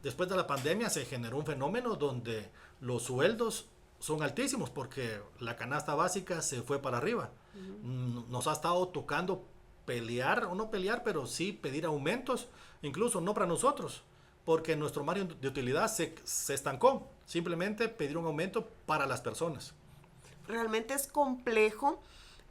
después de la pandemia se generó un fenómeno donde los sueldos son altísimos porque la canasta básica se fue para arriba. Nos ha estado tocando pelear, o no pelear, pero sí pedir aumentos, incluso no para nosotros, porque nuestro margen de utilidad se estancó. Simplemente pedir un aumento para las personas. Realmente es complejo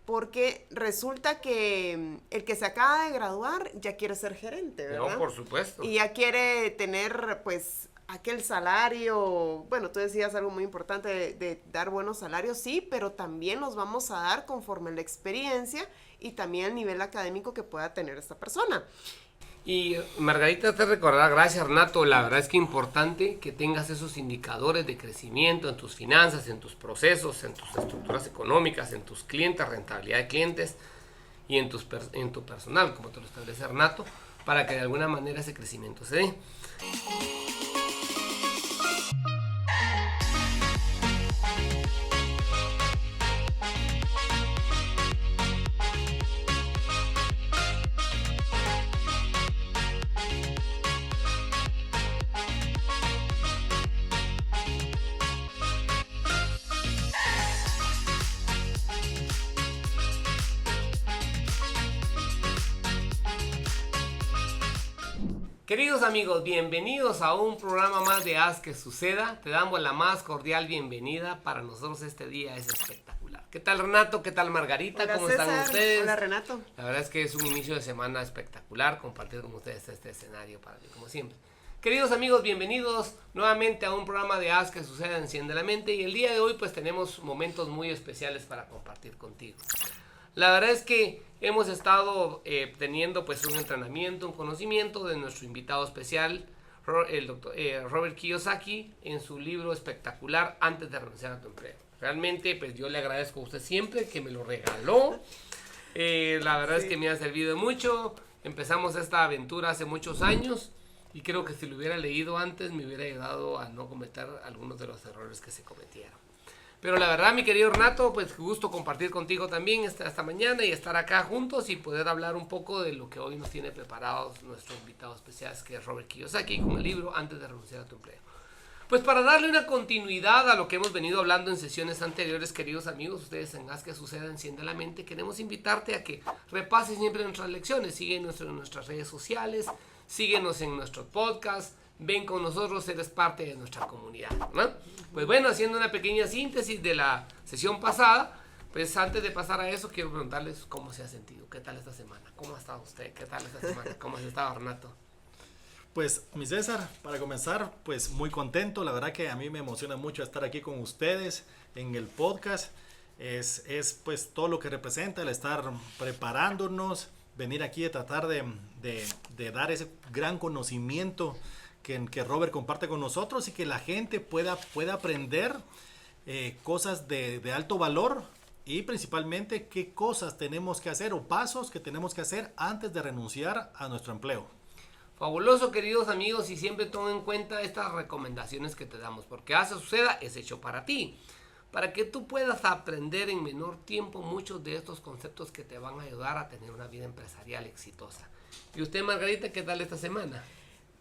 porque resulta que el que se acaba de graduar ya quiere ser gerente, ¿verdad? No, por supuesto. Y ya quiere tener, pues, aquel salario. Bueno, tú decías algo muy importante de dar buenos salarios, sí, pero también los vamos a dar conforme la experiencia y también el nivel académico que pueda tener esta persona. Y Margarita, te recordará, gracias Renato, la verdad es que es importante que tengas esos indicadores de crecimiento en tus finanzas, en tus procesos, en tus estructuras económicas, en tus clientes, rentabilidad de clientes y en tu personal, como te lo establece Renato, para que de alguna manera ese crecimiento se dé. Queridos amigos, bienvenidos a un programa más de Haz que Suceda. Te damos la más cordial bienvenida. Para nosotros este día es espectacular. ¿Qué tal Renato? ¿Qué tal Margarita? Hola, ¿Cómo César. están ustedes? Hola Renato. La verdad es que es un inicio de semana espectacular compartir con ustedes este escenario para mí, como siempre. Queridos amigos, bienvenidos nuevamente a un programa de Haz que Suceda, Enciende la Mente. Y el día de hoy pues tenemos momentos muy especiales para compartir contigo. La verdad es que hemos estado teniendo pues un entrenamiento, un conocimiento de nuestro invitado especial, el doctor Robert Kiyosaki, en su libro espectacular Antes de renunciar a tu empleo. Realmente pues yo le agradezco a usted siempre que me lo regaló. La verdad es que me ha servido mucho. Empezamos esta aventura hace muchos años y creo que si lo hubiera leído antes me hubiera ayudado a no cometer algunos de los errores que se cometieron. Pero la verdad, mi querido Renato, pues gusto compartir contigo también esta mañana y estar acá juntos y poder hablar un poco de lo que hoy nos tiene preparados nuestro invitado especial, que es Robert Kiyosaki, con el libro Antes de renunciar a tu empleo. Pues para darle una continuidad a lo que hemos venido hablando en sesiones anteriores, queridos amigos, ustedes en Haz que Suceda, Enciende la Mente, queremos invitarte a que repases siempre nuestras lecciones, síguenos en nuestras redes sociales, síguenos en nuestros podcasts, ven con nosotros, eres parte de nuestra comunidad, ¿no? Pues bueno, haciendo una pequeña síntesis de la sesión pasada, pues antes de pasar a eso, quiero preguntarles cómo se ha sentido, qué tal esta semana, cómo ha estado usted, qué tal esta semana, cómo has estado, Renato. Pues, mi César, para comenzar, pues muy contento. La verdad que a mí me emociona mucho estar aquí con ustedes en el podcast. Es pues todo lo que representa el estar preparándonos, venir aquí a tratar de dar ese gran conocimiento que Robert comparte con nosotros y que la gente pueda aprender cosas de alto valor y principalmente qué cosas tenemos que hacer o pasos que tenemos que hacer antes de renunciar a nuestro empleo. Fabuloso, queridos amigos, y siempre tomen en cuenta estas recomendaciones que te damos, porque Haz que Suceda es hecho para ti, para que tú puedas aprender en menor tiempo muchos de estos conceptos que te van a ayudar a tener una vida empresarial exitosa. ¿Y usted, Margarita, qué tal esta semana?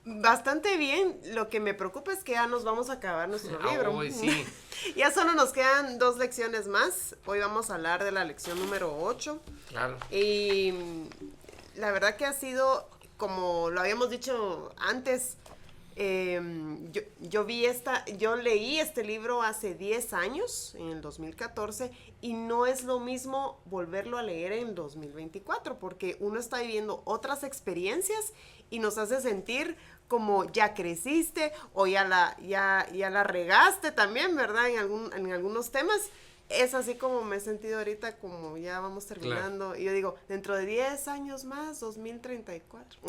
Bastante bien. Lo que me preocupa es que ya nos vamos a acabar nuestro libro. Hoy sí. Ya solo nos quedan 2 lecciones más. Hoy vamos a hablar de la lección número 8. Claro. Y la verdad que ha sido, como lo habíamos dicho antes, yo leí este libro hace 10 años, en el 2014, y no es lo mismo volverlo a leer en 2024, porque uno está viviendo otras experiencias y nos hace sentir como ya creciste o ya la regaste también, ¿verdad? En algunos temas. Es así como me he sentido ahorita, como ya vamos terminando. Claro. Y yo digo, dentro de 10 años más, 2034,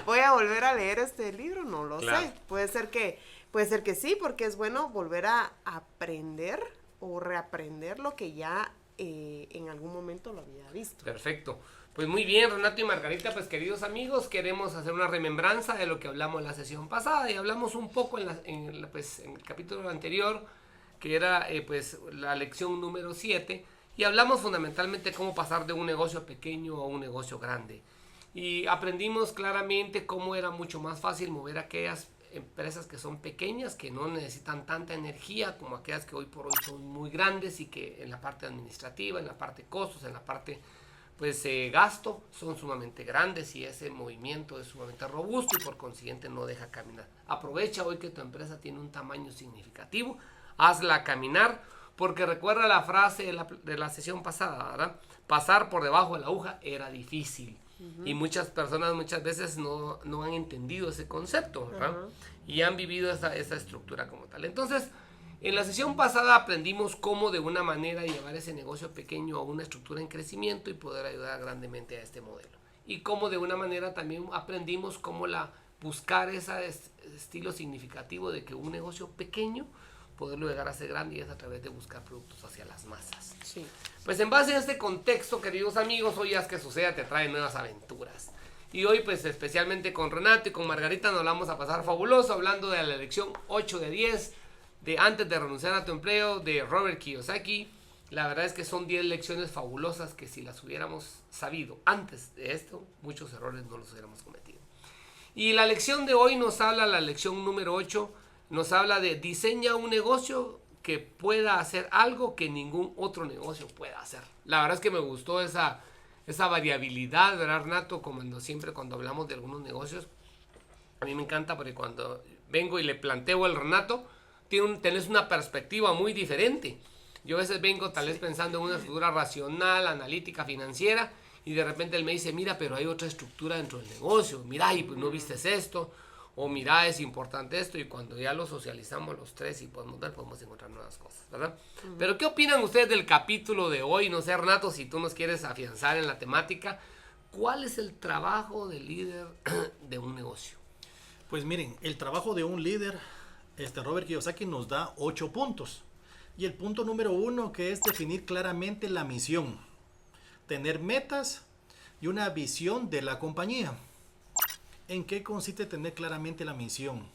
¿voy a volver a leer este libro? No lo sé. Puede ser que sí, porque es bueno volver a aprender o reaprender lo que ya en algún momento lo había visto. Perfecto. Pues muy bien, Renato y Margarita, pues queridos amigos, queremos hacer una remembranza de lo que hablamos en la sesión pasada y hablamos un poco en el capítulo anterior, que era pues la lección número 7, y hablamos fundamentalmente cómo pasar de un negocio pequeño a un negocio grande. Y aprendimos claramente cómo era mucho más fácil mover aquellas empresas que son pequeñas, que no necesitan tanta energía como aquellas que hoy por hoy son muy grandes y que en la parte administrativa, en la parte costos, en la parte pues gasto son sumamente grandes y ese movimiento es sumamente robusto y por consiguiente no deja caminar. Aprovecha hoy que tu empresa tiene un tamaño significativo, hazla caminar, porque recuerda la frase de la sesión pasada, ¿verdad? Pasar por debajo de la aguja era difícil. Y muchas personas muchas veces no han entendido ese concepto, ¿verdad? Y han vivido esa estructura como tal. Entonces, en la sesión pasada aprendimos cómo de una manera llevar ese negocio pequeño a una estructura en crecimiento y poder ayudar grandemente a este modelo. Y cómo de una manera también aprendimos cómo buscar ese estilo significativo de que un negocio pequeño poderlo llegar a ser grande y es a través de buscar productos hacia las masas. Sí. Pues en base a este contexto, queridos amigos, hoy Haz que Suceda te trae nuevas aventuras. Y hoy pues especialmente con Renato y con Margarita nos la vamos a pasar fabuloso hablando de la lección 8 de 10 de Antes de renunciar a tu empleo de Robert Kiyosaki. La verdad es que son 10 lecciones fabulosas que si las hubiéramos sabido antes de esto, muchos errores no los hubiéramos cometido. Y la lección de hoy nos habla, la lección número 8, nos habla de diseña un negocio que pueda hacer algo que ningún otro negocio pueda hacer. La verdad es que me gustó esa variabilidad, ¿verdad, Renato? Como siempre cuando hablamos de algunos negocios, a mí me encanta porque cuando vengo y le planteo al Renato, tenés una perspectiva muy diferente. Yo a veces vengo tal vez pensando en una estructura racional, analítica, financiera, y de repente él me dice, mira, pero hay otra estructura dentro del negocio, mira, y pues no vistes esto, o mira, es importante esto, y cuando ya lo socializamos los tres y podemos ver, podemos encontrar nuevas cosas, ¿verdad? Pero ¿qué opinan ustedes del capítulo de hoy? No sé, Renato, si tú nos quieres afianzar en la temática, ¿cuál es el trabajo del líder de un negocio? Pues miren, el trabajo de un líder, Robert Kiyosaki nos da 8 puntos. Y el punto número 1, que es definir claramente la misión, tener metas y una visión de la compañía. ¿En qué consiste tener claramente la misión?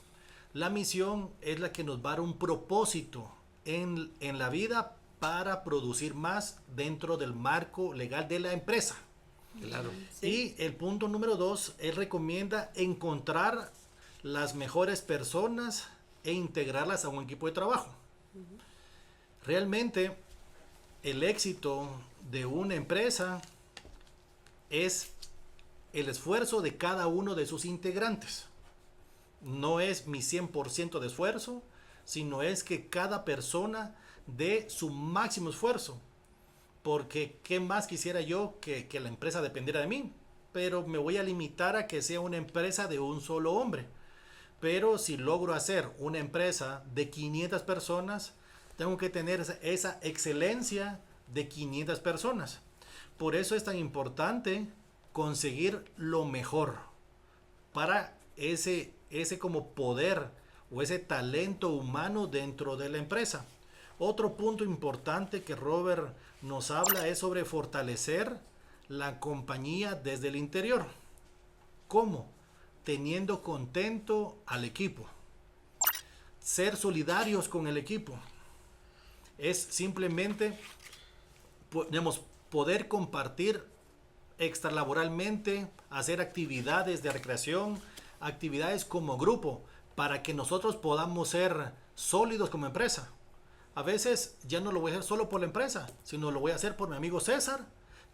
La misión es la que nos va a dar un propósito en la vida para producir más dentro del marco legal de la empresa. Claro. Sí. Y el punto número 2, él recomienda encontrar las mejores personas e integrarlas a un equipo de trabajo. Realmente el éxito de una empresa es el esfuerzo de cada uno de sus integrantes. No es mi 100% de esfuerzo, sino es que cada persona dé su máximo esfuerzo. Porque qué más quisiera yo que la empresa dependiera de mí, pero me voy a limitar a que sea una empresa de un solo hombre. Pero si logro hacer una empresa de 500 personas, tengo que tener esa excelencia de 500 personas. Por eso es tan importante conseguir lo mejor para ese como poder o ese talento humano dentro de la empresa. Otro punto importante que Robert nos habla es sobre fortalecer la compañía desde el interior. ¿Cómo? Teniendo contento al equipo. Ser solidarios con el equipo. Es simplemente, poder compartir extralaboralmente, hacer actividades de recreación, actividades como grupo, para que nosotros podamos ser sólidos como empresa. A veces ya no lo voy a hacer solo por la empresa, sino lo voy a hacer por mi amigo César,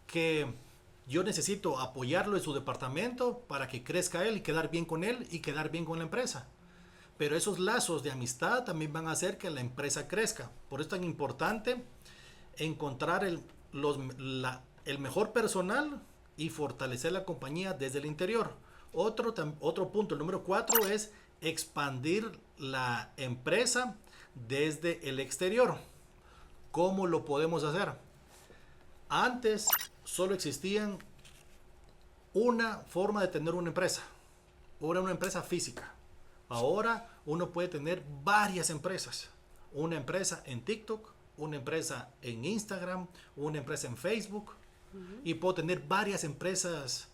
que yo necesito apoyarlo en su departamento para que crezca él y quedar bien con él y quedar bien con la empresa. Pero esos lazos de amistad también van a hacer que la empresa crezca. Por eso es tan importante encontrar el mejor personal y fortalecer la compañía desde el interior. Otro punto, el número 4, es expandir la empresa desde el exterior. ¿Cómo lo podemos hacer? Antes solo existían una forma de tener una empresa. Era una empresa física. Ahora uno puede tener varias empresas. Una empresa en TikTok, una empresa en Instagram, una empresa en Facebook. Y puedo tener varias empresas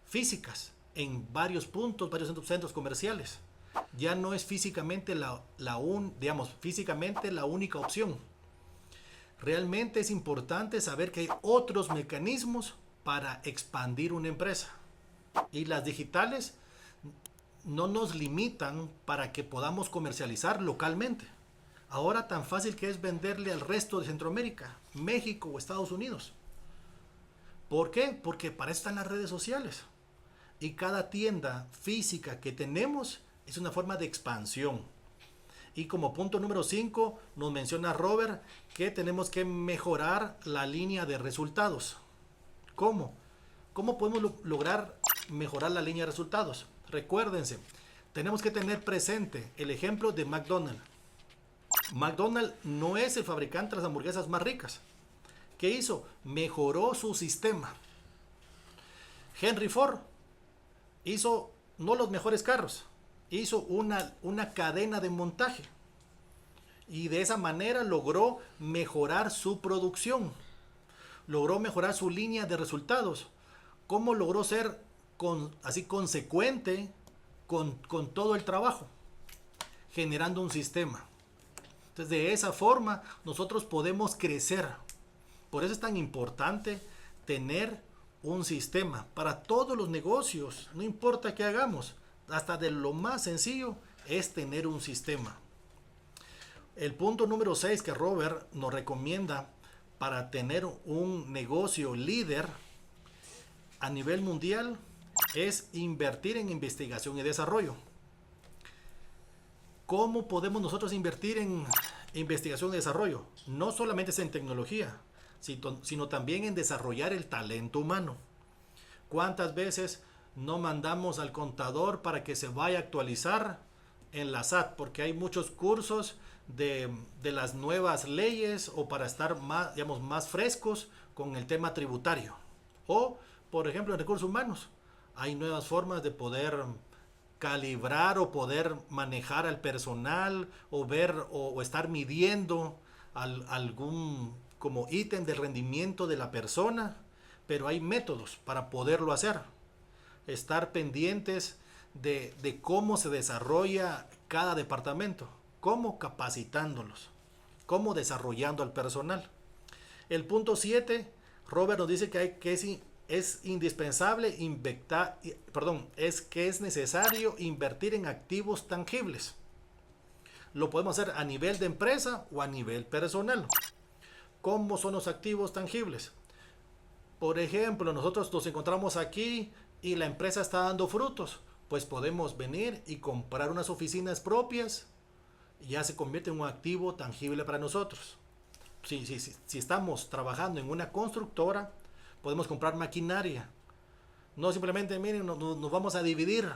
físicas en varios puntos, varios centros comerciales. Ya no es físicamente físicamente la única opción. Realmente es importante saber que hay otros mecanismos para expandir una empresa. Y las digitales no nos limitan para que podamos comercializar localmente. Ahora tan fácil que es venderle al resto de Centroamérica, México o Estados Unidos. ¿Por qué? Porque para eso están las redes sociales. Y cada tienda física que tenemos es una forma de expansión. Y como punto número 5 nos menciona Robert que tenemos que mejorar la línea de resultados. ¿Cómo? ¿Cómo podemos lograr mejorar la línea de resultados? Recuérdense, tenemos que tener presente el ejemplo de McDonald's. McDonald's no es el fabricante de las hamburguesas más ricas. ¿Qué hizo? Mejoró su sistema. Henry Ford hizo no los mejores carros, hizo una cadena de montaje. Y de esa manera logró mejorar su producción. Logró mejorar su línea de resultados. ¿Cómo logró ser así consecuente con todo el trabajo? Generando un sistema. Entonces, de esa forma nosotros podemos crecer. Por eso es tan importante tener un sistema para todos los negocios. No importa qué hagamos, hasta de lo más sencillo es tener un sistema. El punto número 6 que Robert nos recomienda para tener un negocio líder a nivel mundial es invertir en investigación y desarrollo. ¿Cómo podemos nosotros invertir en investigación y desarrollo? No solamente es en tecnología, sino también en desarrollar el talento humano. ¿Cuántas veces no mandamos al contador para que se vaya a actualizar en la SAT? Porque hay muchos cursos de las nuevas leyes o para estar más, digamos, más frescos con el tema tributario. O, por ejemplo, en recursos humanos, hay nuevas formas de poder calibrar o poder manejar al personal o ver o estar midiendo algún como ítem de rendimiento de la persona, pero hay métodos para poderlo hacer. Estar pendientes de cómo se desarrolla cada departamento, cómo capacitándolos, cómo desarrollando al personal. El punto 7, Robert nos dice que es indispensable es necesario invertir en activos tangibles. Lo podemos hacer a nivel de empresa o a nivel personal. ¿Cómo son los activos tangibles? Por ejemplo, nosotros nos encontramos aquí y la empresa está dando frutos. Pues podemos venir y comprar unas oficinas propias y ya se convierte en un activo tangible para nosotros. Si estamos trabajando en una constructora, podemos comprar maquinaria. No simplemente, miren, nos vamos a dividir,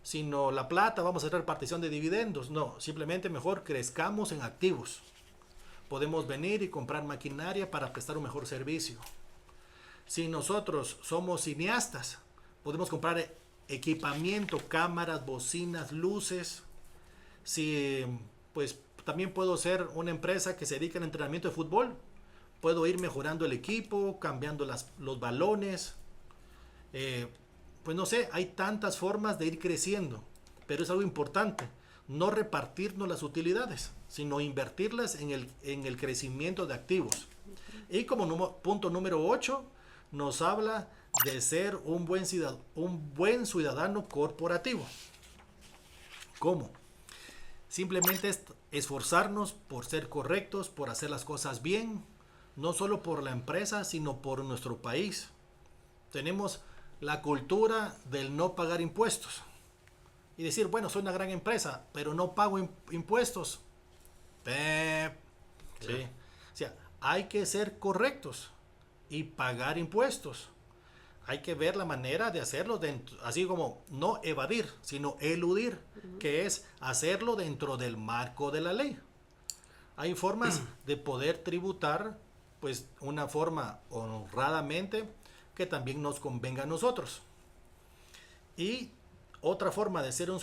sino la plata, vamos a hacer repartición de dividendos. No, simplemente mejor crezcamos en activos. Podemos venir y comprar maquinaria para prestar un mejor servicio. Si nosotros somos cineastas, podemos comprar equipamiento, cámaras, bocinas, luces. Si, pues, también puedo ser una empresa que se dedica al entrenamiento de fútbol. Puedo ir mejorando el equipo, cambiando los balones. Pues no sé, hay tantas formas de ir creciendo. Pero es algo importante. No repartirnos las utilidades, sino invertirlas en el crecimiento de activos. Y como punto número 8, nos habla de ser un buen ciudadano corporativo. ¿Cómo? Simplemente es esforzarnos por ser correctos, por hacer las cosas bien, no solo por la empresa, sino por nuestro país. Tenemos la cultura del no pagar impuestos. Y decir, bueno, soy una gran empresa, pero no pago impuestos. Sí. O sea, hay que ser correctos y pagar impuestos. Hay que ver la manera de hacerlo, así como no evadir, sino eludir, que es hacerlo dentro del marco de la ley. Hay formas de poder tributar, pues, una forma honradamente que también nos convenga a nosotros. Y otra forma de ser un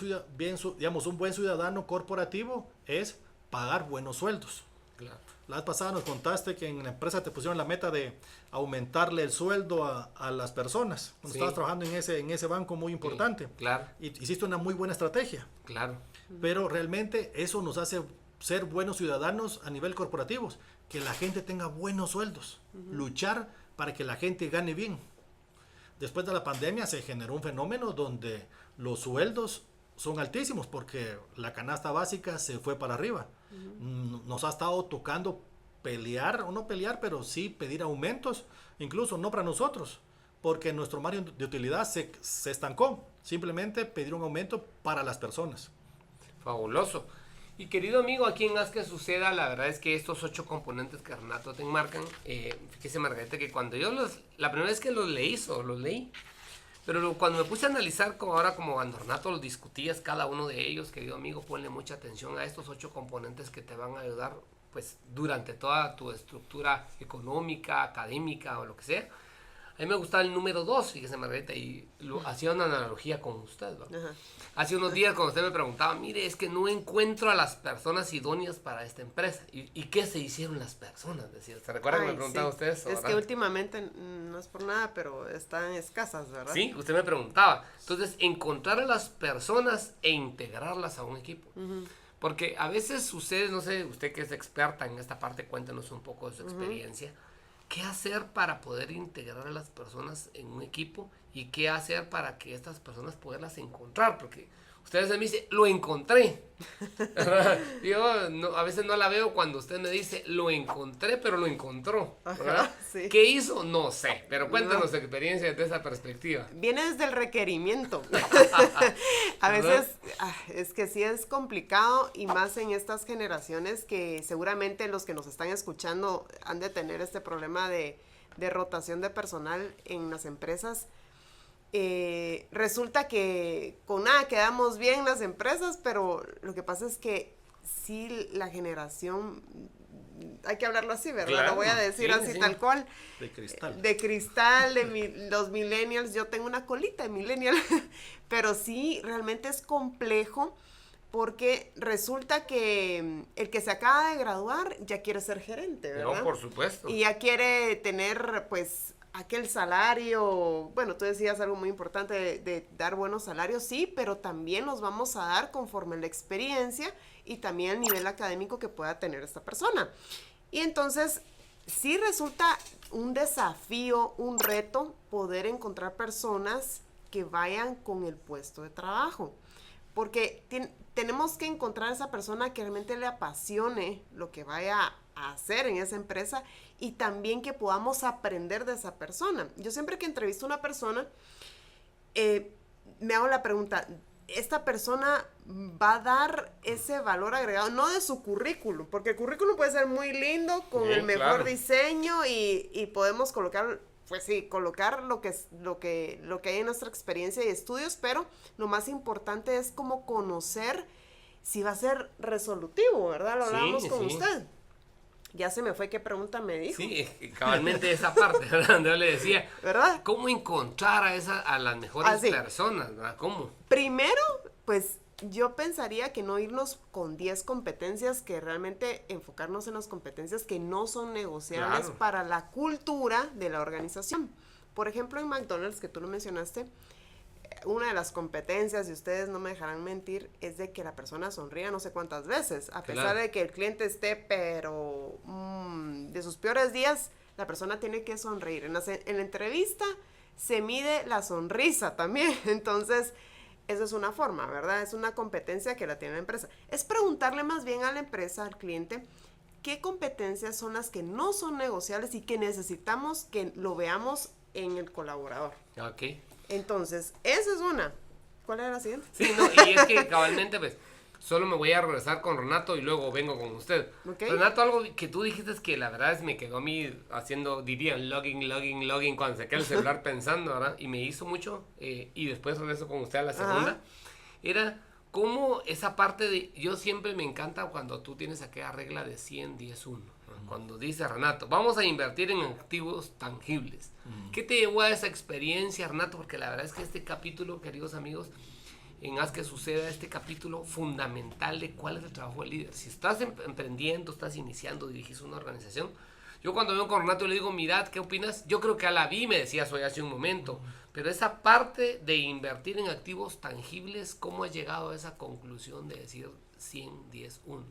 buen ciudadano corporativo es pagar buenos sueldos. Claro. La vez pasada nos contaste que en la empresa te pusieron la meta de aumentarle el sueldo a las personas. Cuando estabas trabajando en ese banco muy importante. Sí, claro. Y hiciste una muy buena estrategia. Claro. Pero realmente eso nos hace ser buenos ciudadanos a nivel corporativo. Que la gente tenga buenos sueldos. Luchar para que la gente gane bien. después de la pandemia se generó un fenómeno donde los sueldos son altísimos porque la canasta básica se fue para arriba. Nos ha estado tocando pelear, o no pelear, pero sí pedir aumentos, incluso no para nosotros, porque nuestro margen de utilidad se estancó. Simplemente pedir un aumento para las personas. Fabuloso. Y querido amigo, aquí en Haz que Suceda, la verdad es que estos 8 componentes que Renato te enmarcan, fíjese Margarita, que cuando yo la primera vez que los leí, pero cuando me puse a analizar como cuando Renato los discutías cada uno de ellos, querido amigo, ponle mucha atención a estos 8 componentes que te van a ayudar pues durante toda tu estructura económica, académica o lo que sea. A mí me gustaba el número 2, fíjese Margarita, y hacía una analogía con usted, ¿no? Hace unos días cuando usted me preguntaba, mire, es que no encuentro a las personas idóneas para esta empresa. ¿Y qué se hicieron las personas? Decía, ¿se recuerda que me preguntaba usted eso? Es que últimamente, no es por nada, pero están escasas, ¿verdad? Sí, usted me preguntaba. Entonces, encontrar a las personas e integrarlas a un equipo. Porque a veces sucede, no sé, usted que es experta en esta parte, cuéntenos un poco de su experiencia. ¿Qué hacer para poder integrar a las personas en un equipo? ¿Y qué hacer para que estas personas poderlas encontrar? Porque ustedes me dicen, lo encontré. Yo a veces no la veo cuando usted me dice, lo encontré, pero lo encontró. Sí. ¿Qué hizo? No sé, pero cuéntanos su experiencia desde esa perspectiva. Viene desde el requerimiento. A veces es que sí es complicado y más en estas generaciones que seguramente los que nos están escuchando han de tener este problema de rotación de personal en las empresas. Resulta que con nada quedamos bien las empresas, pero lo que pasa es que sí la generación, hay que hablarlo así, ¿verdad? Claro, lo voy a decir así tal cual. De cristal, los millennials, yo tengo una colita de millennial, pero sí, realmente es complejo porque resulta que el que se acaba de graduar ya quiere ser gerente, ¿verdad? No, por supuesto. Y ya quiere tener, pues, aquel salario, bueno, tú decías algo muy importante de dar buenos salarios, sí, pero también los vamos a dar conforme la experiencia y también el nivel académico que pueda tener esta persona. Y entonces, sí resulta un desafío, un reto poder encontrar personas que vayan con el puesto de trabajo, porque tenemos que encontrar esa persona que realmente le apasione lo que vaya a hacer en esa empresa y también que podamos aprender de esa persona. Yo siempre que entrevisto a una persona, me hago la pregunta, ¿esta persona va a dar ese valor agregado? No de su currículum, porque el currículum puede ser muy lindo, con el mejor diseño y podemos colocar, pues sí, colocar lo que hay en nuestra experiencia y estudios, pero lo más importante es como conocer si va a ser resolutivo, ¿verdad? Lo hablábamos con usted. Ya se me fue qué pregunta me dijo. Sí, cabalmente esa parte, ¿verdad? Donde yo le decía, ¿verdad? ¿Cómo encontrar a las mejores personas, ¿verdad? ¿Cómo? Primero, pues yo pensaría que no irnos con 10 competencias, que realmente enfocarnos en las competencias que no son negociables para la cultura de la organización. Por ejemplo, en McDonald's, que tú lo mencionaste, una de las competencias, y ustedes no me dejarán mentir, es de que la persona sonría no sé cuántas veces, a pesar de que el cliente esté, pero de sus peores días, la persona tiene que sonreír. En la entrevista se mide la sonrisa también, entonces eso es una forma, ¿verdad? Es una competencia que la tiene la empresa. Es preguntarle más bien a la empresa, al cliente, qué competencias son las que no son negociables y que necesitamos que lo veamos en el colaborador. Ok. Entonces, esa es una. ¿Cuál era la siguiente? Sí, no, y es que cabalmente, pues, solo me voy a regresar con Renato y luego vengo con usted. Okay. Renato, algo que tú dijiste es que la verdad me quedó a mí haciendo, diría, login, cuando se queda el celular pensando, ¿verdad? Y me hizo mucho, y después regreso con usted a la segunda. Era como esa parte de, yo siempre me encanta cuando tú tienes aquella regla de 100-10-1. Cuando dice Renato, vamos a invertir en activos tangibles. ¿Qué te llevó a esa experiencia, Renato? Porque la verdad es que este capítulo, queridos amigos, en Haz que Suceda, este capítulo fundamental de cuál es el trabajo del líder. Si estás emprendiendo, estás iniciando, dirigís una organización. Yo cuando vengo con Renato le digo, mirad, ¿qué opinas? Yo creo que a la vi, me decías hoy hace un momento. Pero esa parte de invertir en activos tangibles, ¿cómo has llegado a esa conclusión de decir 100-10-1?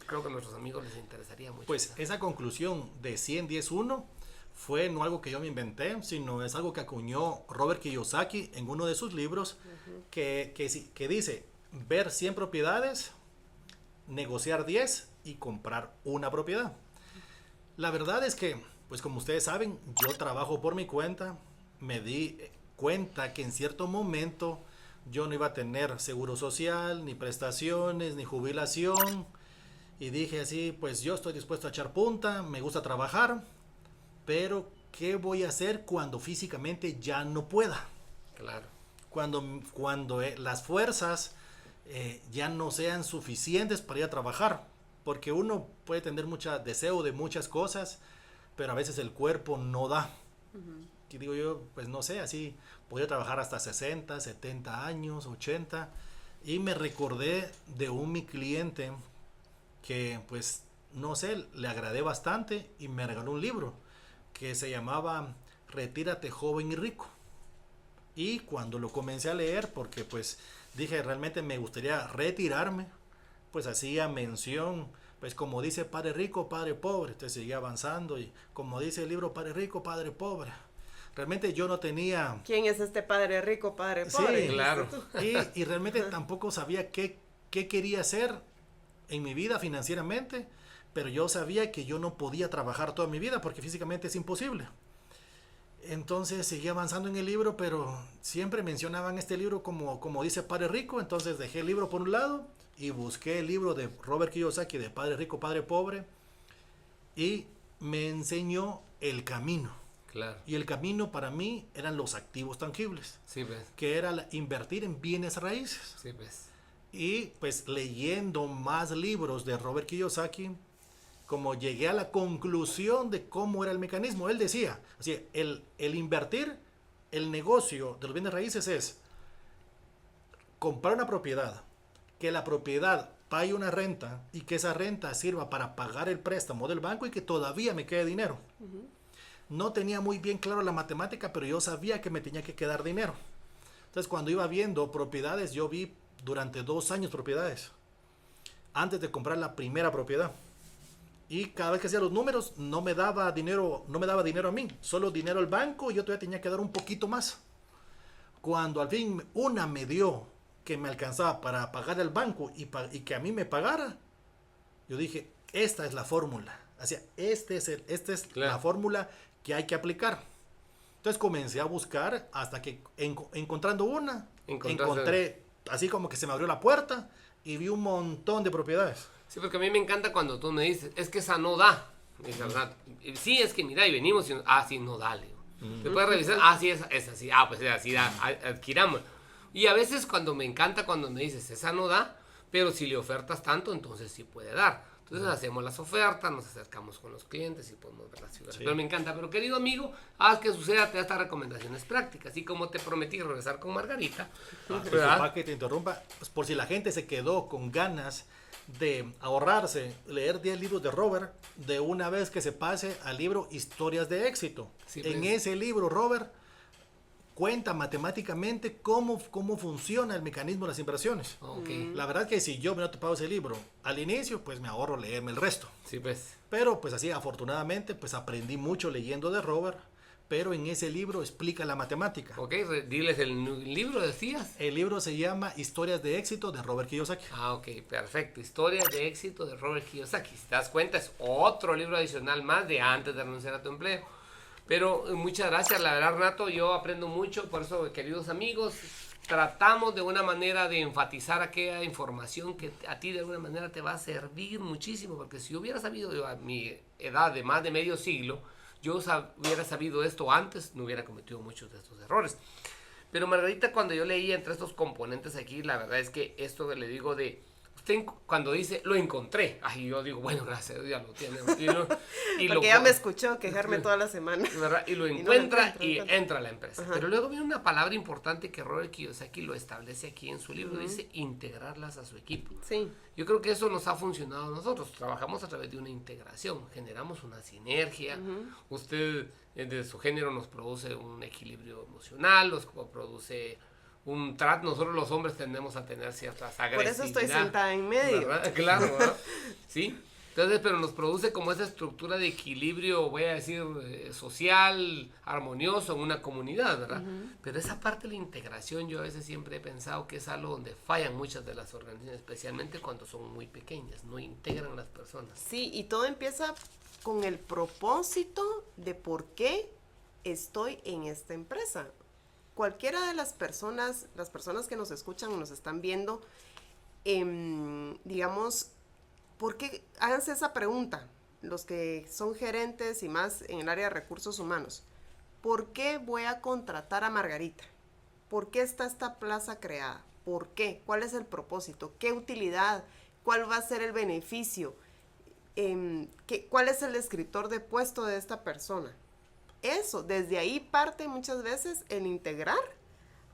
Creo que a nuestros amigos les interesaría mucho. Pues esa conclusión de 100-10-1 fue no algo que yo me inventé, sino es algo que acuñó Robert Kiyosaki en uno de sus libros, que dice, ver 100 propiedades, negociar 10 y comprar una propiedad. La verdad es que, pues como ustedes saben, yo trabajo por mi cuenta, me di cuenta que en cierto momento yo no iba a tener seguro social, ni prestaciones, ni jubilación, y dije así, pues yo estoy dispuesto a echar punta, me gusta trabajar, pero ¿qué voy a hacer cuando físicamente ya no pueda? Claro. Cuando las fuerzas ya no sean suficientes para ir a trabajar, porque uno puede tener mucho deseo de muchas cosas, pero a veces el cuerpo no da. Y digo yo, pues no sé, así podía trabajar hasta 60, 70 años, 80, y me recordé de mi cliente que pues no sé, le agradé bastante y me regaló un libro que se llamaba Retírate joven y rico. Y cuando lo comencé a leer, porque pues dije realmente me gustaría retirarme, pues hacía mención, pues como dice Padre Rico, Padre Pobre, entonces seguía avanzando y como dice el libro Padre Rico, Padre Pobre. Realmente yo no tenía... ¿Quién es este padre rico, padre pobre? Sí, claro. Y realmente tampoco sabía qué quería hacer en mi vida financieramente, pero yo sabía que yo no podía trabajar toda mi vida porque físicamente es imposible. Entonces seguí avanzando en el libro, pero siempre mencionaban este libro como dice Padre Rico, entonces dejé el libro por un lado y busqué el libro de Robert Kiyosaki de Padre Rico, Padre Pobre y me enseñó el camino. Claro. Y el camino para mí eran los activos tangibles, Sí, pues. que era invertir en bienes raíces. Sí, pues. Y pues leyendo más libros de Robert Kiyosaki, como llegué a la conclusión de cómo era el mecanismo. Él decía, así, el invertir, el negocio de los bienes raíces es comprar una propiedad, que la propiedad pague una renta y que esa renta sirva para pagar el préstamo del banco y que todavía me quede dinero. No tenía muy bien claro la matemática, pero yo sabía que me tenía que quedar dinero. Entonces cuando iba viendo propiedades, yo vi durante 2 años propiedades, antes de comprar la primera propiedad. Y cada vez que hacía los números, no me daba dinero a mí, solo dinero al banco y yo todavía tenía que dar un poquito más. Cuando al fin una me dio que me alcanzaba para pagar al banco y que a mí me pagara, yo dije, esta es la fórmula. Así, esta es Claro. la fórmula que hay que aplicar. Entonces comencé a buscar hasta que encontrando una, encontré, así como que se me abrió la puerta y vi un montón de propiedades. Sí, porque a mí me encanta cuando tú me dices, es que esa no da. Es verdad. Sí, es que mira, y venimos y sí, no da, le digo. ¿Te puedes revisar? Sí, es así. Pues es así, adquiramos. Y a veces cuando me encanta cuando me dices, esa no da, pero si le ofertas tanto, entonces sí puede dar. Entonces hacemos las ofertas, nos acercamos con los clientes y podemos ver las figuras. Sí. Pero me encanta. Pero querido amigo, haz que suceda, te da estas recomendaciones prácticas. Y como te prometí regresar con Margarita. Disculpa que te interrumpa, pues por si la gente se quedó con ganas de ahorrarse, leer 10 libros de Robert, de una vez que se pase al libro Historias de Éxito. Sí, en pues. ese libro, Robert cuenta matemáticamente cómo funciona el mecanismo de las inversiones. Ok. La verdad que si yo me he topado ese libro al inicio, pues me ahorro leerme el resto. Sí, pues. Pero pues así, afortunadamente, pues aprendí mucho leyendo de Robert, pero en ese libro explica la matemática. Ok, diles el libro, decías. El libro se llama Historias de Éxito de Robert Kiyosaki. Ok, perfecto. Historias de éxito de Robert Kiyosaki. Si te das cuenta, es otro libro adicional más de antes de renunciar a tu empleo. Pero muchas gracias, la verdad, Renato, yo aprendo mucho. Por eso, queridos amigos, tratamos de una manera de enfatizar aquella información que a ti de alguna manera te va a servir muchísimo. Porque si hubiera sabido yo a mi edad de más de medio siglo, yo hubiera sabido esto antes, no hubiera cometido muchos de estos errores. Pero Margarita, cuando yo leía entre estos componentes aquí, la verdad es que esto que le digo de... Usted cuando dice, lo encontré, yo digo, bueno, gracias a Dios, ya lo tiene. Porque ya me escuchó quejarme toda la semana. ¿Verdad? Y lo Y no lo encuentra encuentro, y entra a la empresa. Ajá. Pero luego viene una palabra importante que Robert Kiyosaki lo establece aquí en su libro, dice integrarlas a su equipo. Sí. Yo creo que eso nos ha funcionado a nosotros. Trabajamos a través de una integración, generamos una sinergia. Usted, de su género, nos produce un equilibrio emocional, nos produce un trato. Nosotros los hombres tendemos a tener ciertas agresividades. Por eso estoy sentada en medio. ¿Verdad? Claro, ¿verdad? Sí. Entonces, pero nos produce como esa estructura de equilibrio, voy a decir, social, armonioso en una comunidad, ¿verdad? Pero esa parte de la integración, yo a veces siempre he pensado que es algo donde fallan muchas de las organizaciones, especialmente cuando son muy pequeñas, no integran a las personas. Sí, y todo empieza con el propósito de por qué estoy en esta empresa. Cualquiera de las personas que nos escuchan o nos están viendo, digamos, ¿por qué? Háganse esa pregunta, los que son gerentes y más en el área de recursos humanos. ¿Por qué voy a contratar a Margarita? ¿Por qué está esta plaza creada? ¿Por qué? ¿Cuál es el propósito? ¿Qué utilidad? ¿Cuál va a ser el beneficio? ¿Cuál es el descriptor de puesto de esta persona? Eso, desde ahí parte muchas veces el integrar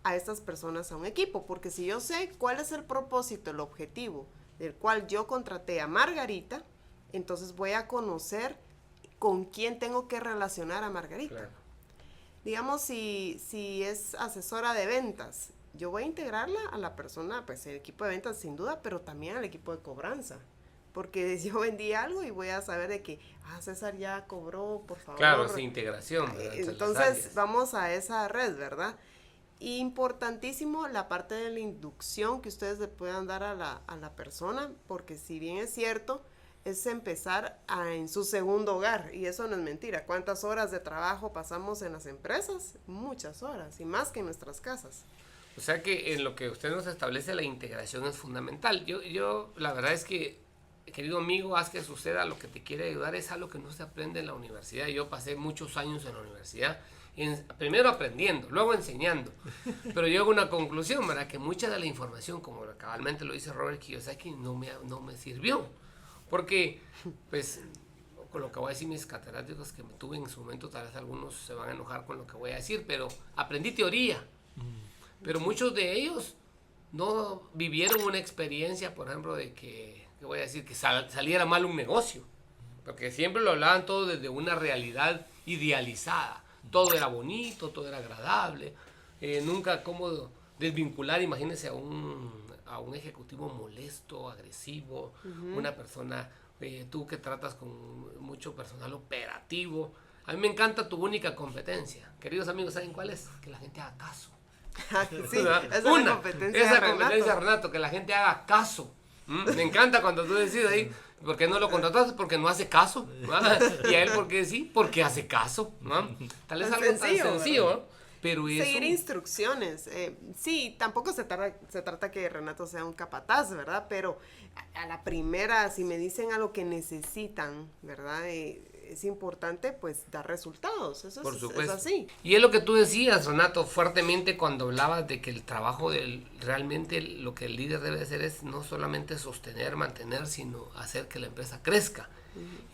a estas personas a un equipo, porque si yo sé cuál es el propósito, el objetivo del cual yo contraté a Margarita, entonces voy a conocer con quién tengo que relacionar a Margarita. Claro. Digamos, si es asesora de ventas, yo voy a integrarla a la persona, pues el equipo de ventas sin duda, pero también al equipo de cobranza. Porque yo vendí algo y voy a saber de que, César ya cobró, por favor. Claro, esa integración. Entonces, vamos a esa red, ¿verdad? Importantísimo la parte de la inducción que ustedes le puedan dar a la persona, porque si bien es cierto, es empezar en su segundo hogar, y eso no es mentira. ¿Cuántas horas de trabajo pasamos en las empresas? Muchas horas, y más que en nuestras casas. O sea que en lo que usted nos establece, la integración es fundamental. Yo la verdad es que, querido amigo, haz que suceda, lo que te quiere ayudar es algo que no se aprende en la universidad. Yo pasé muchos años en la universidad, primero aprendiendo, luego enseñando. Pero yo hago una conclusión, ¿verdad? Que mucha de la información, como cabalmente lo dice Robert Kiyosaki, no me sirvió. Porque, pues, con lo que voy a decir mis catedráticos que me tuve en su momento, tal vez algunos se van a enojar con lo que voy a decir, pero aprendí teoría. Pero muchos de ellos no vivieron una experiencia, por ejemplo, de que voy a decir, que saliera mal un negocio. Porque siempre lo hablaban todo desde una realidad idealizada. Todo era bonito, todo era agradable. Nunca cómo desvincular, imagínense, a un ejecutivo molesto, agresivo, una persona, tú que tratas con mucho personal operativo. A mí me encanta tu única competencia. Queridos amigos, ¿saben cuál es? Que la gente haga caso. Sí, esa es la competencia de Renato, que la gente haga caso. Me encanta cuando tú decides ahí, ¿por qué no lo contrataste? Porque no hace caso. Y a él, ¿por qué sí? Porque hace caso. Tal vez algo tan sencillo, pero eso... Seguir instrucciones. Sí, tampoco se trata que Renato sea un capataz, ¿verdad? Pero a la primera, si me dicen algo que necesitan, ¿verdad? Es importante, pues, dar resultados. Eso Por supuesto. es así. Y es lo que tú decías, Renato, fuertemente cuando hablabas de que el trabajo realmente lo que el líder debe hacer es no solamente sostener, mantener, sino hacer que la empresa crezca.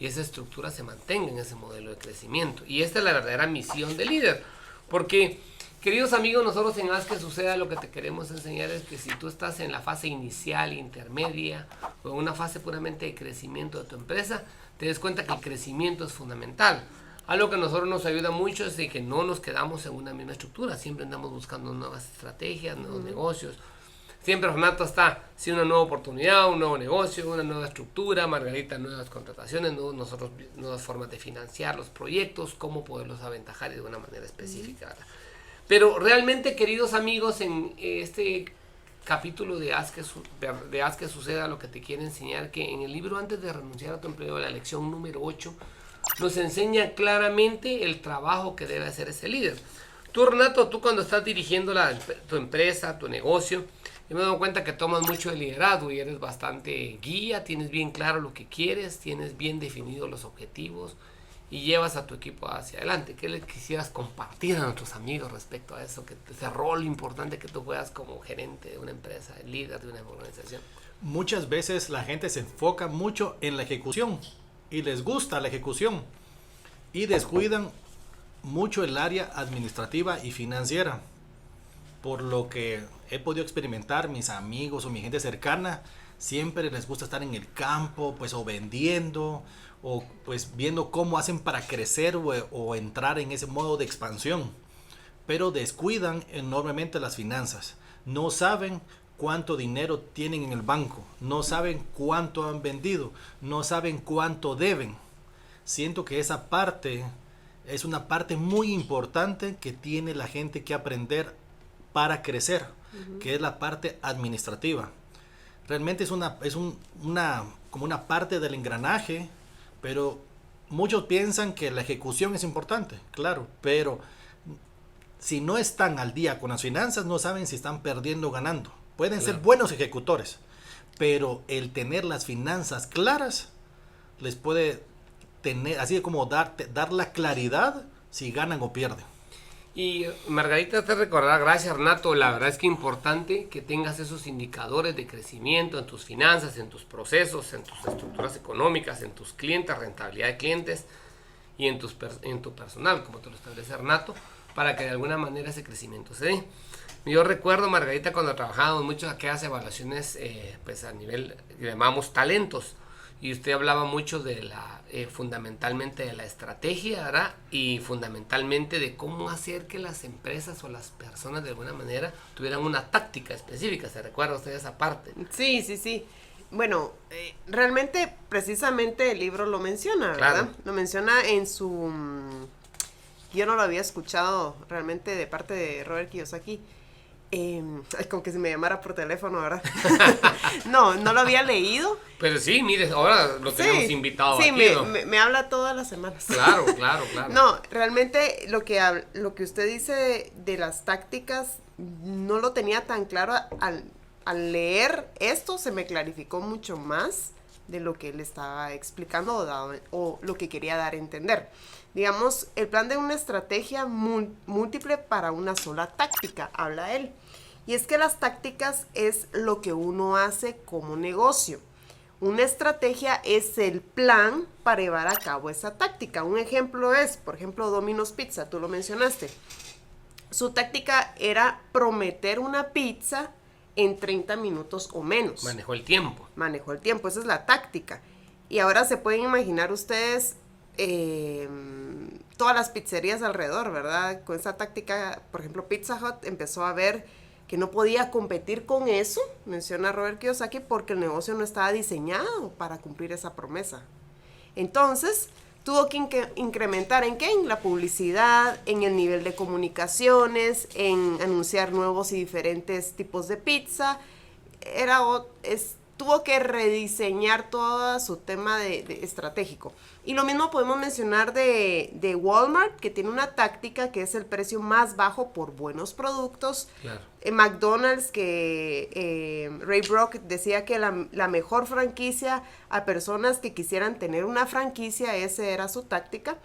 Y esa estructura se mantenga en ese modelo de crecimiento. Y esta es la verdadera misión del líder. Porque, queridos amigos, nosotros en Haz que Suceda lo que te queremos enseñar es que si tú estás en la fase inicial, intermedia, o en una fase puramente de crecimiento de tu empresa, te des cuenta que el crecimiento es fundamental. Algo que a nosotros nos ayuda mucho es de que no nos quedamos en una misma estructura, siempre andamos buscando nuevas estrategias, nuevos negocios. Siempre Renato está, si una nueva oportunidad, un nuevo negocio, una nueva estructura, Margarita, nuevas contrataciones, nosotros nuevas formas de financiar los proyectos, cómo poderlos aventajar de una manera específica. Pero realmente, queridos amigos, en este capítulo de Haz que Suceda, lo que te quiero enseñar, que en el libro Antes de renunciar a tu empleo, la lección número 8, nos enseña claramente el trabajo que debe hacer ese líder. Tú, Renato, tú cuando estás dirigiendo tu empresa, tu negocio, yo me doy cuenta que tomas mucho de liderazgo y eres bastante guía, tienes bien claro lo que quieres, tienes bien definidos los objetivos y llevas a tu equipo hacia adelante. ¿Qué le quisieras compartir a nuestros amigos respecto a eso? Ese rol importante que tú juegas como gerente de una empresa, el líder de una organización. Muchas veces la gente se enfoca mucho en la ejecución y les gusta la ejecución y descuidan mucho el área administrativa y financiera. Por lo que he podido experimentar, mis amigos o mi gente cercana siempre les gusta estar en el campo, pues, o vendiendo, o pues viendo cómo hacen para crecer o entrar en ese modo de expansión, pero descuidan enormemente las finanzas. No saben cuánto dinero tienen en el banco, no saben cuánto han vendido, no saben cuánto deben. Siento que esa parte es una parte muy importante que tiene la gente que aprender para crecer, que es la parte administrativa. Realmente es como una parte del engranaje, pero muchos piensan que la ejecución es importante, claro, pero si no están al día con las finanzas, no saben si están perdiendo o ganando. Pueden ser buenos ejecutores, pero el tener las finanzas claras les puede tener, así como dar la claridad si ganan o pierden. Y Margarita te recordará, gracias Renato, la verdad es que es importante que tengas esos indicadores de crecimiento en tus finanzas, en tus procesos, en tus estructuras económicas, en tus clientes, rentabilidad de clientes y en tu personal, como te lo establece Renato, para que de alguna manera ese crecimiento se dé. Yo recuerdo, Margarita, cuando trabajábamos mucho aquellas evaluaciones, pues a nivel, llamamos talentos, y usted hablaba mucho de fundamentalmente de la estrategia, ¿verdad? Y fundamentalmente de cómo hacer que las empresas o las personas de alguna manera tuvieran una táctica específica. ¿Se recuerda usted esa parte? Sí. Bueno, realmente, precisamente el libro lo menciona, ¿verdad? Claro. Lo menciona en su... yo no lo había escuchado realmente de parte de Robert Kiyosaki. Como que si me llamara por teléfono, ¿verdad? No lo había leído. Pero sí, mire, ahora lo tenemos invitado sí, aquí, ¿no? me habla todas las semanas. Claro. No, realmente lo que usted dice de las tácticas no lo tenía tan claro. Al leer esto se me clarificó mucho más de lo que él estaba explicando o lo que quería dar a entender. Digamos, el plan de una estrategia múltiple para una sola táctica, habla él. Y es que las tácticas es lo que uno hace como negocio. Una estrategia es el plan para llevar a cabo esa táctica. Un ejemplo es, por ejemplo, Domino's Pizza, tú lo mencionaste. Su táctica era prometer una pizza en 30 minutos o menos. Manejó el tiempo, Esa es la táctica. Y ahora se pueden imaginar ustedes todas las pizzerías alrededor, ¿verdad? Con esa táctica, por ejemplo, Pizza Hut empezó a ver que no podía competir con eso, menciona Robert Kiyosaki, porque el negocio no estaba diseñado para cumplir esa promesa. Entonces, tuvo que incrementar ¿en qué? En la publicidad, en el nivel de comunicaciones, en anunciar nuevos y diferentes tipos de pizza. Tuvo que rediseñar todo su tema de estratégico. Y lo mismo podemos mencionar de Walmart, que tiene una táctica que es el precio más bajo por buenos productos. claro. McDonald's, que Ray Brock decía que la mejor franquicia a personas que quisieran tener una franquicia, esa era su táctica.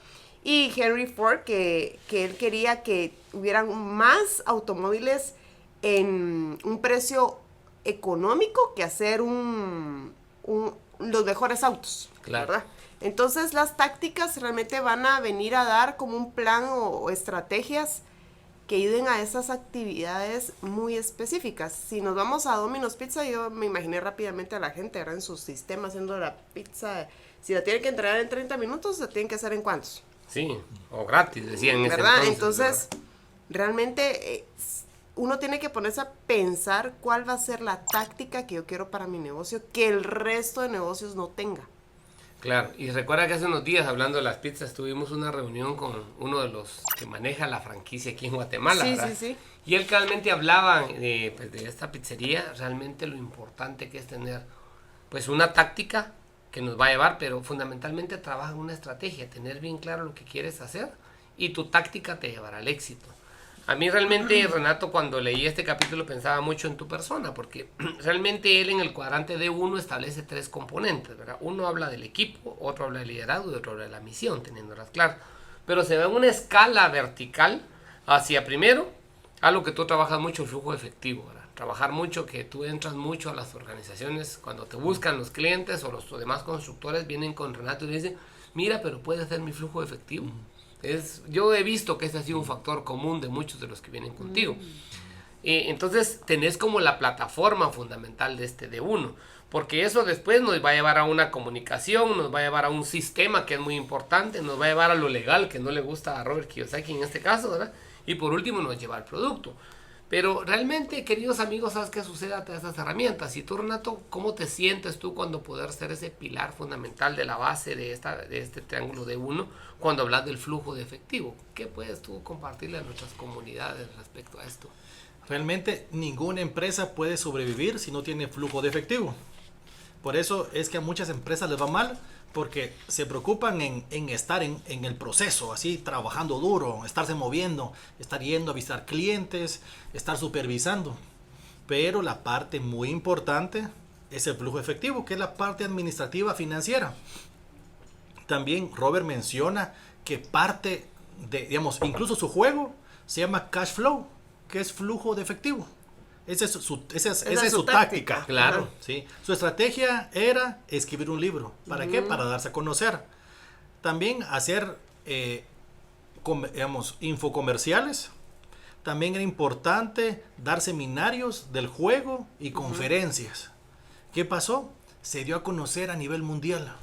Y Henry Ford, que él quería que hubieran más automóviles en un precio económico que hacer los mejores autos, Claro. ¿verdad? Entonces las tácticas realmente van a venir a dar como un plan o estrategias que ayuden a esas actividades muy específicas. Si nos vamos a Domino's Pizza, yo me imaginé rápidamente a la gente, ¿verdad? En su sistema haciendo la pizza. Si la tienen que entregar en 30 minutos, ¿la tienen que hacer en cuántos? Sí, o gratis, decían en ese ¿Verdad? entonces. Entonces, realmente uno tiene que ponerse a pensar cuál va a ser la táctica que yo quiero para mi negocio, que el resto de negocios no tenga. Claro, y recuerda que hace unos días, hablando de las pizzas, tuvimos una reunión con uno de los que maneja la franquicia aquí en Guatemala, Sí, ¿verdad? sí. Y él realmente hablaba pues, de esta pizzería, realmente lo importante que es tener pues una táctica que nos va a llevar, pero fundamentalmente trabaja en una estrategia, tener bien claro lo que quieres hacer y tu táctica te llevará al éxito. A mí realmente, Renato, cuando leí este capítulo pensaba mucho en tu persona, porque realmente él en el cuadrante D1 establece 3 componentes, ¿verdad? Uno habla del equipo, otro habla del liderazgo y otro habla de la misión, teniéndolas claras. Pero se ve en una escala vertical hacia primero, algo que tú trabajas mucho, el flujo efectivo, ¿verdad? Trabajar mucho, que tú entras mucho a las organizaciones, cuando te buscan los clientes o los demás constructores, vienen con Renato y dicen, mira, pero puede hacer mi flujo efectivo. Yo he visto que ese ha sido un factor común de muchos de los que vienen contigo. Entonces tenés como la plataforma fundamental de este D1, porque eso después nos va a llevar a una comunicación, nos va a llevar a un sistema que es muy importante, nos va a llevar a lo legal que no le gusta a Robert Kiyosaki en este caso, ¿verdad? Y por último nos lleva al producto. Pero realmente, queridos amigos, ¿sabes qué sucede ante estas herramientas? Y tú, Renato, ¿cómo te sientes tú cuando poder ser ese pilar fundamental de la base de este triángulo de uno cuando hablas del flujo de efectivo? ¿Qué puedes tú compartirle a nuestras comunidades respecto a esto? Realmente ninguna empresa puede sobrevivir si no tiene flujo de efectivo. Por eso es que a muchas empresas les va mal, porque se preocupan en estar en el proceso, así trabajando duro, estarse moviendo, estar yendo a visitar clientes, estar supervisando. Pero la parte muy importante es el flujo efectivo, que es la parte administrativa financiera. También Robert menciona que parte de, digamos, incluso su juego se llama cash flow, que es flujo de efectivo. Esa es su táctica. Claro. ¿Sí? Su estrategia era escribir un libro. ¿Para qué? Para darse a conocer. También hacer, digamos, infocomerciales. También era importante dar seminarios del juego y conferencias. ¿Qué pasó? Se dio a conocer a nivel mundial.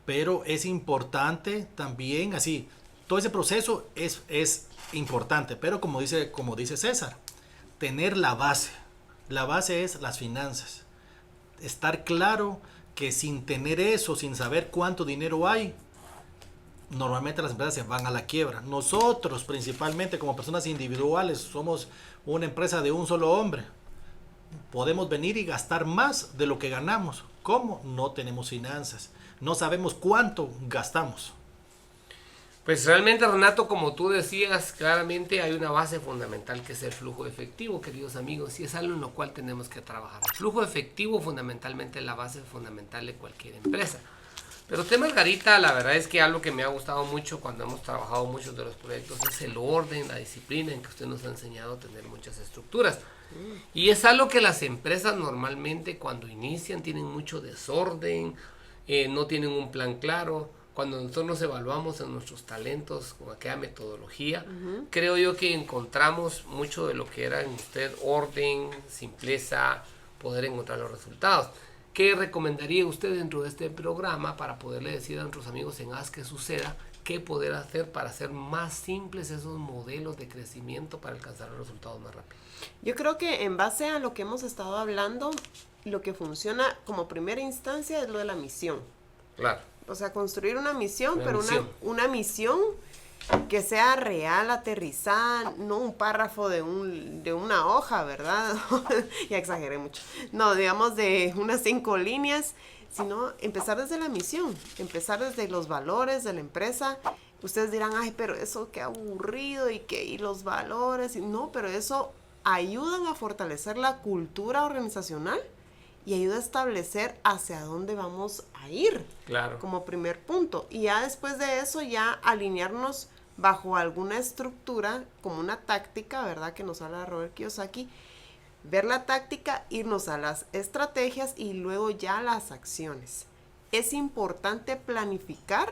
Pero es importante también, así, todo ese proceso es importante. Pero como dice César, tener la base. La base es las finanzas. Estar claro que sin tener eso, sin saber cuánto dinero hay, normalmente las empresas se van a la quiebra. Nosotros, principalmente como personas individuales, somos una empresa de un solo hombre. Podemos venir y gastar más de lo que ganamos. ¿Cómo? No tenemos finanzas. No sabemos cuánto gastamos. Pues realmente, Renato, como tú decías, claramente hay una base fundamental que es el flujo efectivo, queridos amigos, y es algo en lo cual tenemos que trabajar. El flujo efectivo fundamentalmente es la base fundamental de cualquier empresa. Pero usted, Margarita, la verdad es que algo que me ha gustado mucho cuando hemos trabajado muchos de los proyectos es el orden, la disciplina en que usted nos ha enseñado a tener muchas estructuras. Y es algo que las empresas normalmente cuando inician tienen mucho desorden, no tienen un plan claro. Cuando nosotros nos evaluamos en nuestros talentos con aquella metodología, creo yo que encontramos mucho de lo que era en usted: orden, simpleza, poder encontrar los resultados. ¿Qué recomendaría usted dentro de este programa para poderle decir a nuestros amigos en Haz que Suceda qué poder hacer para hacer más simples esos modelos de crecimiento para alcanzar los resultados más rápido? Yo creo que en base a lo que hemos estado hablando, lo que funciona como primera instancia es lo de la misión. Claro. O sea, construir una misión, pero misión. una misión que sea real, aterrizada, no un párrafo de una hoja, ¿verdad? Ya exageré mucho. No, digamos de unas 5 líneas, sino empezar desde la misión, empezar desde los valores de la empresa. Ustedes dirán, ay, pero eso qué aburrido y los valores. No, pero eso ayudan a fortalecer la cultura organizacional y ayuda a establecer hacia dónde vamos a ir. Claro. Como primer punto. Y ya después de eso, ya alinearnos bajo alguna estructura, como una táctica, ¿verdad? Que nos habla Robert Kiyosaki. Ver la táctica, irnos a las estrategias y luego ya las acciones. Es importante planificar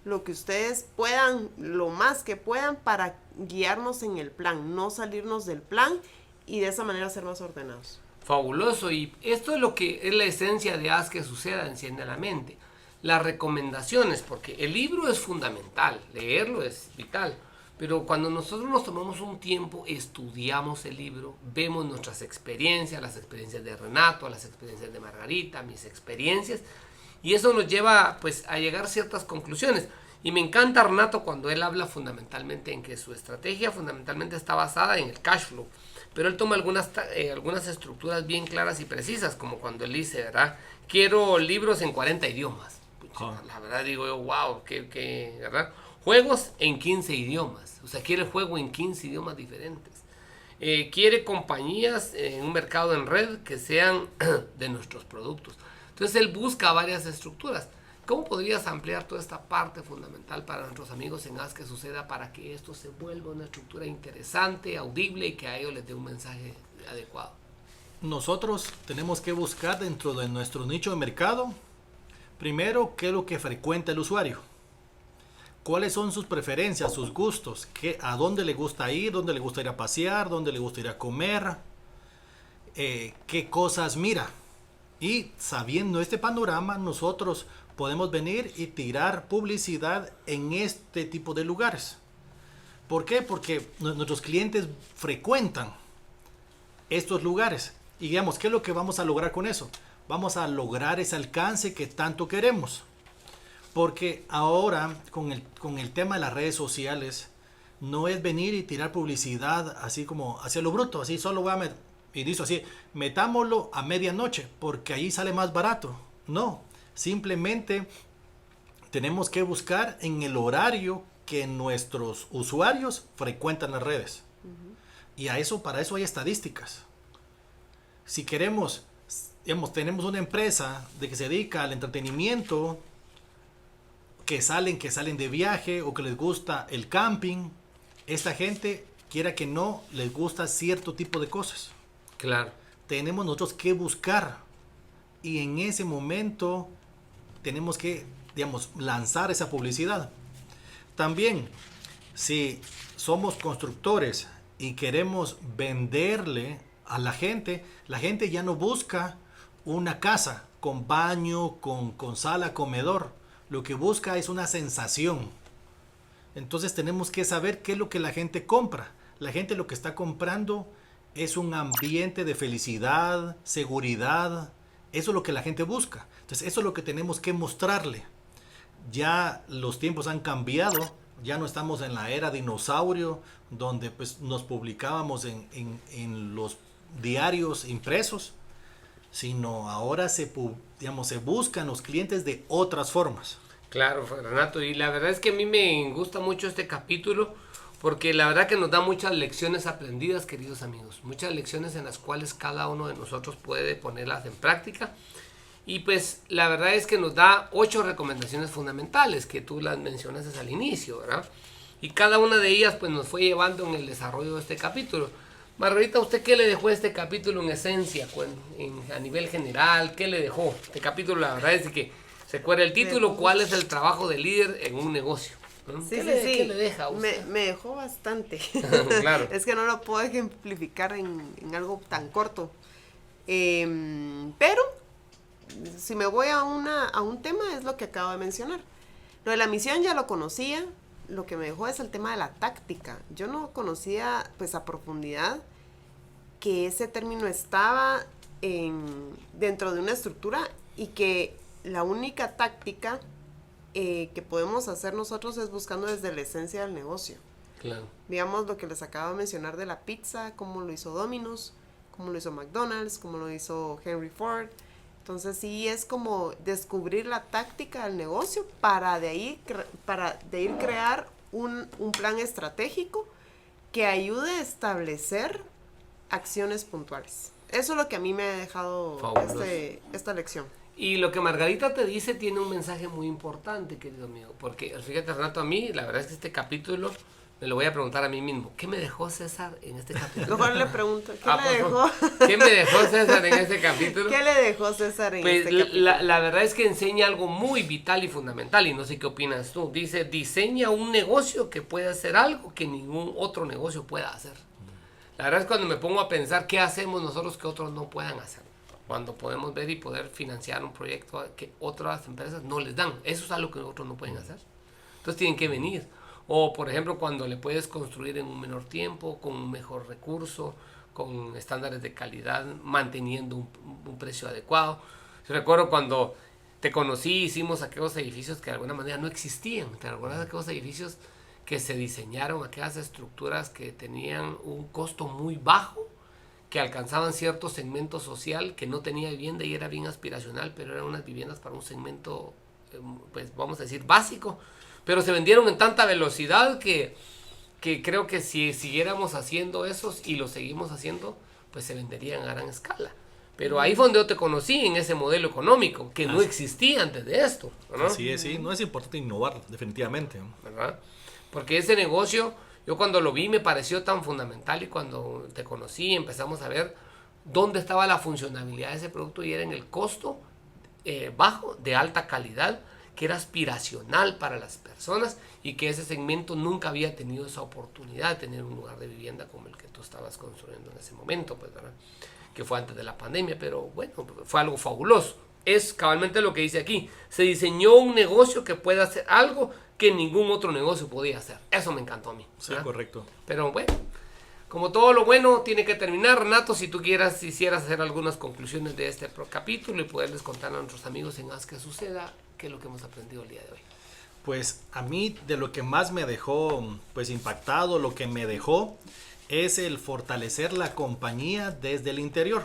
lo que ustedes puedan, lo más que puedan, para guiarnos en el plan, no salirnos del plan y de esa manera ser más ordenados. Fabuloso, y esto es lo que es la esencia de Haz que Suceda, Enciende la Mente. Las recomendaciones, porque el libro es fundamental, leerlo es vital, pero cuando nosotros nos tomamos un tiempo, estudiamos el libro, vemos nuestras experiencias, las experiencias de Renato, las experiencias de Margarita, mis experiencias, y eso nos lleva pues a llegar a ciertas conclusiones. Y me encanta Renato cuando él habla fundamentalmente en que su estrategia fundamentalmente está basada en el cash flow. Pero él toma algunas estructuras bien claras y precisas, como cuando él dice, ¿verdad? Quiero libros en 40 idiomas. Pucha, la verdad digo yo, wow, ¿verdad? Juegos en 15 idiomas. O sea, quiere juego en 15 idiomas diferentes. Quiere compañías en un mercado en red que sean de nuestros productos. Entonces él busca varias estructuras. ¿Cómo podrías ampliar toda esta parte fundamental para nuestros amigos en Haz que Suceda para que esto se vuelva una estructura interesante, audible y que a ellos les dé un mensaje adecuado? Nosotros tenemos que buscar dentro de nuestro nicho de mercado, primero, qué es lo que frecuenta el usuario. ¿Cuáles son sus preferencias, sus gustos? ¿A dónde le gusta ir? ¿Dónde le gusta ir a pasear? ¿Dónde le gusta ir a comer? ¿Qué cosas mira? Y sabiendo este panorama, nosotros podemos venir y tirar publicidad en este tipo de lugares. ¿Por qué? Porque nuestros clientes frecuentan estos lugares. Y digamos, ¿qué es lo que vamos a lograr con eso? Vamos a lograr ese alcance que tanto queremos. Porque ahora, con el tema de las redes sociales, no es venir y tirar publicidad así como hacia lo bruto, así solo voy a meter, y dice así, metámoslo a medianoche, porque ahí sale más barato. No, simplemente tenemos que buscar en el horario que nuestros usuarios frecuentan las redes. Y para eso hay estadísticas. Si queremos, digamos, tenemos una empresa de que se dedica al entretenimiento, que salen de viaje o que les gusta el camping, esta gente, quiera que no, les gusta cierto tipo de cosas. Claro. Tenemos nosotros que buscar, y en ese momento tenemos que, digamos, lanzar esa publicidad. También, si somos constructores y queremos venderle a la gente ya no busca una casa con baño, con sala, comedor. Lo que busca es una sensación. Entonces tenemos que saber qué es lo que la gente compra. La gente lo que está comprando es un ambiente de felicidad, seguridad. Eso es lo que la gente busca. Entonces eso es lo que tenemos que mostrarle. Ya los tiempos han cambiado. Ya no estamos en la era dinosaurio, donde pues nos publicábamos en los diarios impresos, sino ahora se buscan los clientes de otras formas. Claro, Renato, y la verdad es que a mí me gusta mucho este capítulo porque la verdad que nos da muchas lecciones aprendidas, queridos amigos, muchas lecciones en las cuales cada uno de nosotros puede ponerlas en práctica. Y pues la verdad es que nos da 8 recomendaciones fundamentales que tú las mencionaste al inicio, ¿verdad? Y cada una de ellas pues nos fue llevando en el desarrollo de este capítulo. Margarita, ¿usted qué le dejó este capítulo en esencia, a nivel general? ¿Qué le dejó? Este capítulo, la verdad es que se acuerda el título, ¿cuál es el trabajo del líder en un negocio? Sí, ¿Qué le deja a usted? Me dejó bastante. Claro. Es que no lo puedo ejemplificar en algo tan corto. Pero, si me voy a un tema, es lo que acabo de mencionar. Lo de la misión ya lo conocía. Lo que me dejó es el tema de la táctica. Yo no conocía pues a profundidad que ese término estaba dentro de una estructura y que la única táctica que podemos hacer nosotros es buscando desde la esencia del negocio. Claro. Digamos lo que les acabo de mencionar de la pizza, cómo lo hizo Domino's, cómo lo hizo McDonald's, cómo lo hizo Henry Ford. Entonces sí es como descubrir la táctica del negocio para de ahí crear un plan estratégico que ayude a establecer acciones puntuales. Eso es lo que a mí me ha dejado esta lección. Y lo que Margarita te dice tiene un mensaje muy importante, querido amigo, porque fíjate, Renato, a mí la verdad es que este capítulo me lo voy a preguntar a mí mismo. ¿Qué me dejó César en este capítulo? Mejor le pregunto, ¿qué le dejó? ¿Qué me dejó César en este capítulo? ¿Qué le dejó César en este capítulo? La verdad es que enseña algo muy vital y fundamental, y no sé qué opinas tú. Dice, diseña un negocio que pueda hacer algo que ningún otro negocio pueda hacer. La verdad es cuando me pongo a pensar qué hacemos nosotros que otros no puedan hacer. Cuando podemos ver y poder financiar un proyecto que otras empresas no les dan. Eso es algo que otros no pueden hacer. Entonces tienen que venir. O, por ejemplo, cuando le puedes construir en un menor tiempo, con un mejor recurso, con estándares de calidad, manteniendo un precio adecuado. Yo recuerdo cuando te conocí, hicimos aquellos edificios que de alguna manera no existían. ¿Te acuerdas de aquellos edificios que se diseñaron, aquellas estructuras que tenían un costo muy bajo, que alcanzaban cierto segmento social, que no tenía vivienda y era bien aspiracional, pero eran unas viviendas para un segmento, pues vamos a decir, básico? Pero se vendieron en tanta velocidad que creo que si siguiéramos haciendo esos y lo seguimos haciendo, pues se venderían a gran escala. Pero ahí fue donde yo te conocí, en ese modelo económico, que no existía antes de esto, ¿no? Así es, sí, no es importante innovar, definitivamente, ¿no? ¿Verdad? Porque ese negocio, yo cuando lo vi me pareció tan fundamental, y cuando te conocí empezamos a ver dónde estaba la funcionalidad de ese producto, y era en el costo bajo, de alta calidad, que era aspiracional para las personas, y que ese segmento nunca había tenido esa oportunidad de tener un lugar de vivienda como el que tú estabas construyendo en ese momento, pues, ¿verdad? Que fue antes de la pandemia, pero bueno, fue algo fabuloso. Es cabalmente lo que dice aquí: se diseñó un negocio que pueda hacer algo que ningún otro negocio podía hacer. Eso me encantó a mí. Sí, correcto. Pero bueno, como todo lo bueno tiene que terminar, Renato, si tú quisieras hacer algunas conclusiones de este capítulo y poderles contar a nuestros amigos en Haz que Suceda qué es lo que hemos aprendido el día de hoy. Pues a mí de lo que más me dejó pues impactado, lo que me dejó es el fortalecer la compañía desde el interior.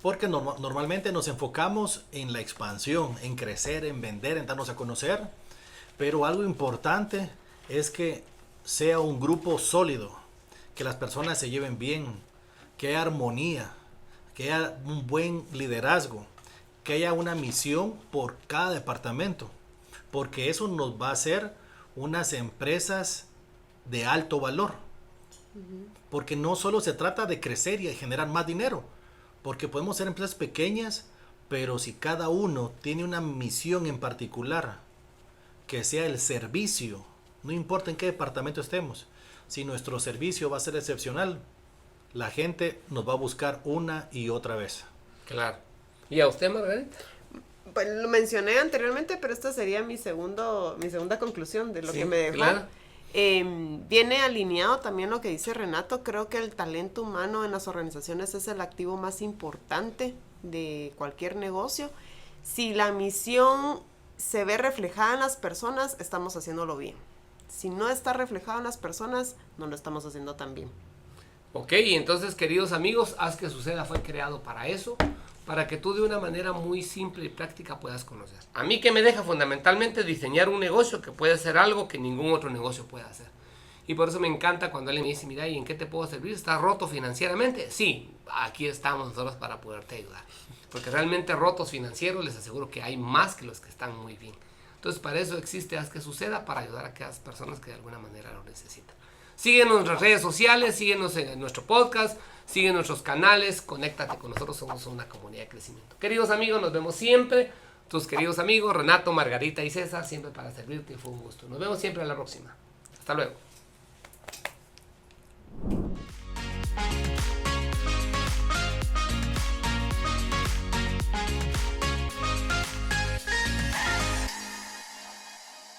Porque normalmente nos enfocamos en la expansión, en crecer, en vender, en darnos a conocer. Pero algo importante es que sea un grupo sólido, que las personas se lleven bien, que haya armonía, que haya un buen liderazgo, que haya una misión por cada departamento. Porque eso nos va a hacer unas empresas de alto valor. Porque no solo se trata de crecer y de generar más dinero. Porque podemos ser empresas pequeñas, pero si cada uno tiene una misión en particular, que sea el servicio, no importa en qué departamento estemos, si nuestro servicio va a ser excepcional, la gente nos va a buscar una y otra vez. Claro. ¿Y a usted, Margarita? Pues lo mencioné anteriormente, pero esta sería mi segunda conclusión de lo que me dejó. Claro. Viene alineado también lo que dice Renato. Creo que el talento humano en las organizaciones es el activo más importante de cualquier negocio. Si la misión se ve reflejada en las personas, estamos haciéndolo bien. Si no está reflejado en las personas, no lo estamos haciendo tan bien. Ok, entonces, queridos amigos, Haz que Suceda fue creado para eso, para que tú de una manera muy simple y práctica puedas conocer. A mí que me deja fundamentalmente diseñar un negocio que puede ser algo que ningún otro negocio puede hacer. Y por eso me encanta cuando él me dice, mira, ¿y en qué te puedo servir? ¿Estás roto financieramente? Sí, aquí estamos nosotros para poderte ayudar. Porque realmente rotos financieros les aseguro que hay más que los que están muy bien. Entonces para eso existe Haz que Suceda, para ayudar a aquellas personas que de alguna manera lo necesitan. Síguenos en nuestras redes sociales, síguenos en nuestro podcast, sigue nuestros canales, conéctate con nosotros, somos una comunidad de crecimiento. Queridos amigos, nos vemos siempre. Tus queridos amigos, Renato, Margarita y César, siempre para servirte, fue un gusto. Nos vemos siempre a la próxima. Hasta luego.